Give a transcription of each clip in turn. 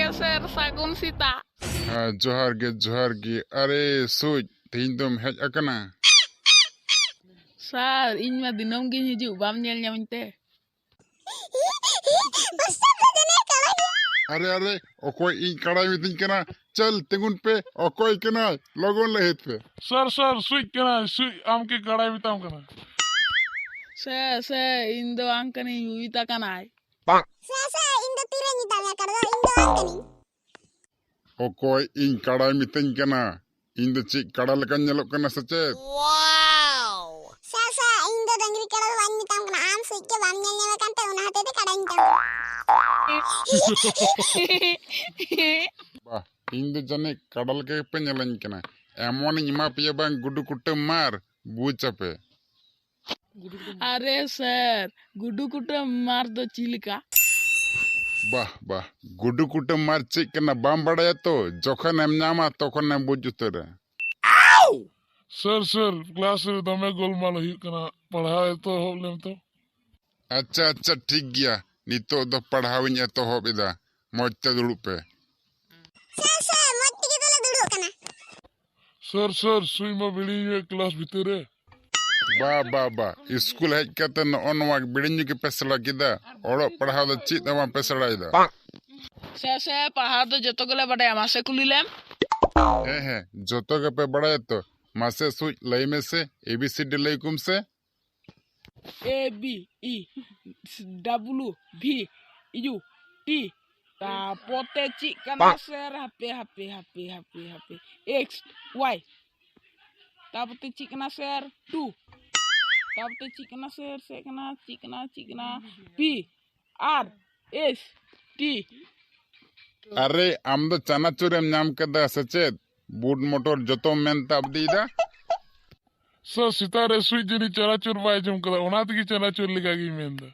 ᱜᱮ ᱥᱮᱨ ᱥᱟᱹᱜᱩᱱ ᱥᱮᱛᱟᱜ जोहार गे अरे सुज तीन तुम हेज अकना सर इन मा दिनम गिन हिजु बाम नेल ᱧᱟᱢᱤᱧ ᱛᱮ अरे ओकोय इन कड़ाई मितिन कना चल तिगुन पे ओकोय कना लगन लहेत पे सर सुई कना सुई आम के कड़ाई मिताम कना से इन दो अंकनी युविता कनाय से इन दो तीरे निता या कर दो इन दो अंकनी ओकोय इन कड़ाई मितिन कना इन दो ची कड़ा लकन ñelok कना सचे वाओ से इन दो डंगरी कड़ा वान मिताम कना आम सुई के बाम नेल नेवे कांते उना हते ते कड़ा मिताम बा इन दो जने कड़ल के पे ñelañ कना एमोन इमा पिया बांग गुडु कुटे मार बूचपे अरे सर गुडू कुटे मार दो चिलिका वाह गुडु कुटे मार चिक कना बाम बड़ाया तो जखन एम नामा तखन एम बुझ उतर सर क्लास रे दमे गोलमाल हुई कना पढ़ाए तो होलेम तो अच्छा ठीक गया नितो दो पढ़ाविन एतोहब इदा मौजते दुड़ुब पे से मत के तले दुड़ो कना सर सुई मा बिड़ी ये क्लास भीतरे बा स्कूल हेज कते नवा बिड़िन के पेसला किदा ओड़ो पढ़ा दो चित मा पेसला इदा से पढ़ा तो जतो गले बड़े मासे कुलिलेम हे जतो के पे बड़ा तो मासे सुई लई में से एबीसीडी लई कुम से ए बी ई डब्ल्यू भी यू टी तापोते चिकना सर हापे एक्स वाई तापोते चिकना सर 2 तापोते चिकना सर चिकना पी आर एस टी अरे आम दो चनाचूर एम नाम कदा सचेत बूट मोटर जतो मेन ताब दीदा सर सितारे सुई जनी चनाचूर बाय जम कदा ओनात की चनाचूर लिखा की मेंदा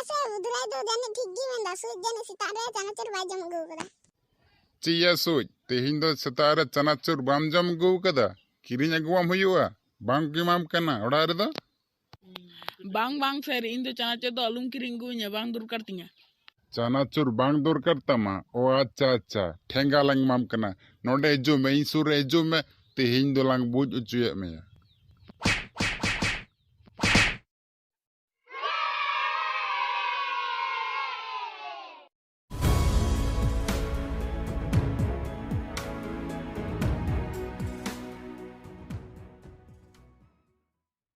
से उधराय दो जने ठीक गी मेंदा सुई जने सितारे चनाचूर बाय जम गो कदा चिया सुई तेहिन दो सितारे चनाचूर बाम जम गो कदा किरिñ अगुवाम हुयुआ बांग किमाम कना ओड़ा रे दो बांग सर इन दो चनाचे दो अलुम किरिंग गुnya बांग दुरकार तिnya चनाचूर बांग दरकार तमा ओ अच्छा ठेंगा लंग माम कना नोडे हिजु में सुर हिजु में तेहिन दो लंग बुझ उचुए में